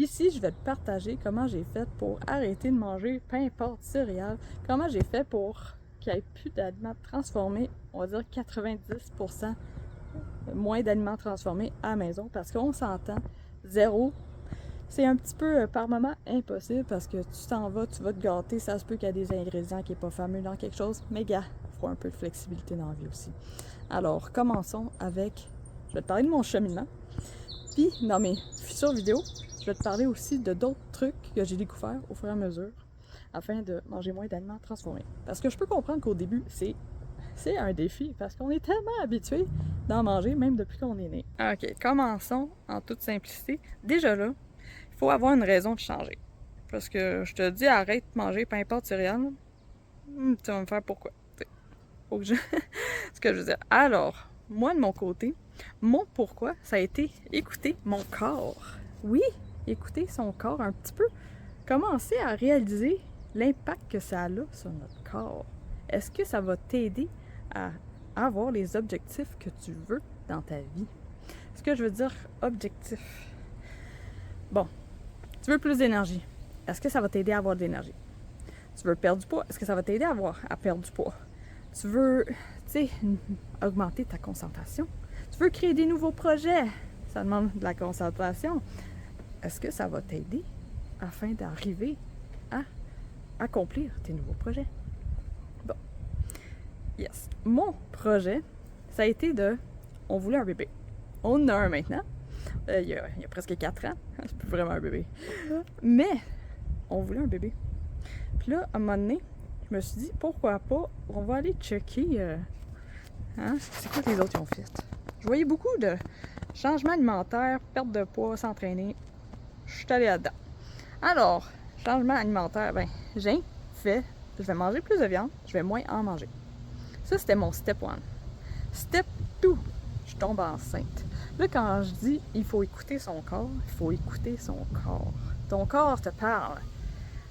Ici, je vais te partager comment j'ai fait pour arrêter de manger peu importe céréales, comment j'ai fait pour qu'il n'y ait plus d'aliments transformés, on va dire 90% moins d'aliments transformés à la maison, parce qu'on s'entend, zéro, c'est un petit peu par moment impossible parce que tu t'en vas, tu vas te gâter, ça se peut qu'il y ait des ingrédients qui n'est pas fameux dans quelque chose, mais gars, il faut un peu de flexibilité dans la vie aussi. Alors, commençons avec, je vais te parler de mon cheminement, puis dans mes futures vidéos, je vais te parler aussi de d'autres trucs que j'ai découverts au fur et à mesure afin de manger moins d'aliments transformés. Parce que je peux comprendre qu'au début, c'est un défi parce qu'on est tellement habitué d'en manger même depuis qu'on est né. Ok, commençons en toute simplicité. Déjà là, il faut avoir une raison de changer. Parce que je te dis arrête de manger peu importe céréales, tu vas me faire pourquoi. Faut que je... Ce que je veux dire. Alors, moi de mon côté, mon pourquoi, ça a été écouter mon corps. Oui, écouter son corps un petit peu. Commencer à réaliser l'impact que ça a sur notre corps. Est-ce que ça va t'aider à avoir les objectifs que tu veux dans ta vie? Ce que je veux dire, objectif. Bon, tu veux plus d'énergie. Est-ce que ça va t'aider à avoir de l'énergie? Tu veux perdre du poids. Est-ce que ça va t'aider à perdre du poids? Tu veux, tu sais, augmenter ta concentration. Tu veux créer des nouveaux projets. Ça demande de la concentration. Est-ce que ça va t'aider afin d'arriver à accomplir tes nouveaux projets? Bon. Yes. Mon projet, ça a été on voulait un bébé. On en a un maintenant. Il y a presque 4 ans. C'est plus vraiment un bébé. Mais, on voulait un bébé. Puis là, à un moment donné, je me suis dit, pourquoi pas, on va aller checker, c'est quoi que les autres ont fait. Je voyais beaucoup de changements alimentaires, perte de poids, s'entraîner. Je suis allée là-dedans. Alors, changement alimentaire, j'ai fait, je vais manger plus de viande, je vais moins en manger. Ça, c'était mon step 1. Step 2, je tombe enceinte. Là, quand je dis, il faut écouter son corps, il faut écouter son corps. Ton corps te parle.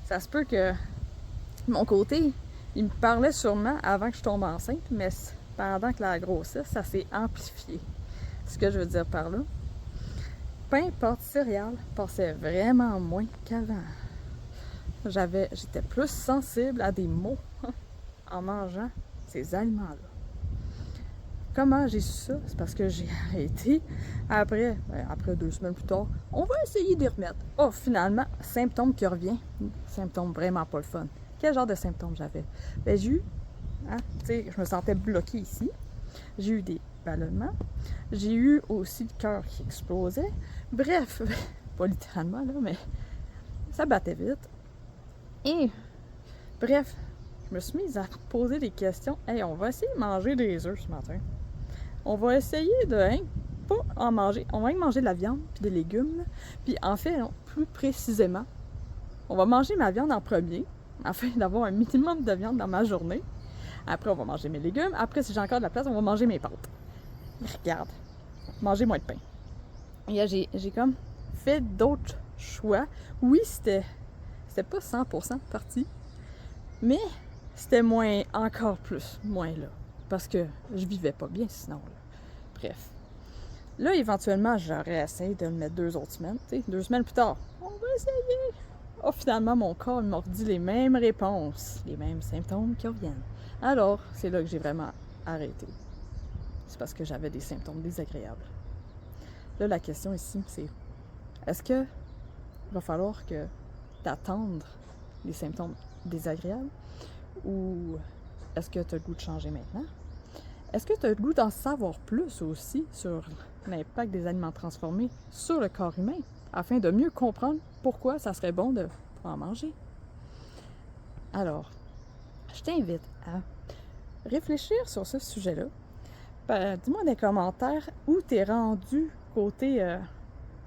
Ça se peut que mon côté, il me parlait sûrement avant que je tombe enceinte, mais pendant que la grossesse, ça s'est amplifié. Ce que je veux dire par là, peu importe céréales, passait vraiment moins qu'avant. J'étais plus sensible à des mots en mangeant ces aliments-là. Comment j'ai su ça? C'est parce que j'ai arrêté. Après 2 semaines plus tard, on va essayer d'y remettre. Oh, finalement, symptôme qui revient. Symptôme vraiment pas le fun. Quel genre de symptômes j'avais? J'ai eu, je me sentais bloquée ici. J'ai eu des ballonnements. J'ai eu aussi le cœur qui explosait. Bref, pas littéralement, là, mais ça battait vite. Et, bref, je me suis mise à poser des questions. Hey, on va essayer de manger des œufs ce matin. On va essayer de, pas en manger. On va manger de la viande puis des légumes. Puis en fait, plus précisément, on va manger ma viande en premier, afin d'avoir un minimum de viande dans ma journée. Après, on va manger mes légumes. Après, si j'ai encore de la place, on va manger mes pâtes. Regarde, manger moins de pain. Et j'ai comme fait d'autres choix. Oui, c'était pas 100% parti, mais c'était encore plus moins là. Parce que je vivais pas bien sinon. Là. Bref. Là, éventuellement, j'aurais essayé de le mettre 2 autres semaines. 2 semaines plus tard, on va essayer. Oh, finalement, mon corps m'a dit les mêmes réponses, les mêmes symptômes qui reviennent. Alors, c'est là que j'ai vraiment arrêté. C'est parce que j'avais des symptômes désagréables. Là, la question ici, c'est est-ce que il va falloir que t'attendes les symptômes désagréables ou est-ce que tu as le goût de changer maintenant? Est-ce que tu as le goût d'en savoir plus aussi sur l'impact des aliments transformés sur le corps humain afin de mieux comprendre pourquoi ça serait bon de en manger? Alors, je t'invite à réfléchir sur ce sujet-là. Dis-moi dans les commentaires où tu es rendu côté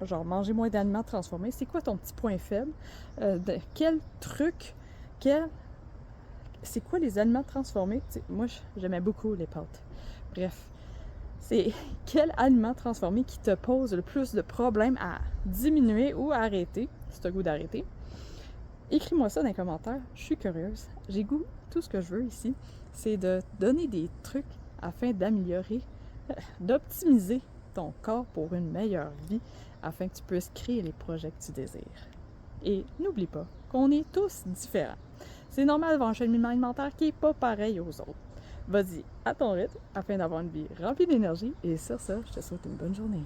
genre manger moins d'aliments transformés. C'est quoi ton petit point faible? De quel truc, c'est quoi les aliments transformés? T'sais, moi, j'aimais beaucoup les pâtes. Bref, c'est quel aliment transformé qui te pose le plus de problèmes à diminuer ou à arrêter, si tu as le goût d'arrêter? Écris-moi ça dans les commentaires, je suis curieuse. J'ai goût, tout ce que je veux ici, c'est de donner des trucs afin d'améliorer, d'optimiser ton corps pour une meilleure vie afin que tu puisses créer les projets que tu désires. Et n'oublie pas qu'on est tous différents. C'est normal d'avoir un cheminement alimentaire qui n'est pas pareil aux autres. Vas-y à ton rythme afin d'avoir une vie remplie d'énergie et sur ça, je te souhaite une bonne journée.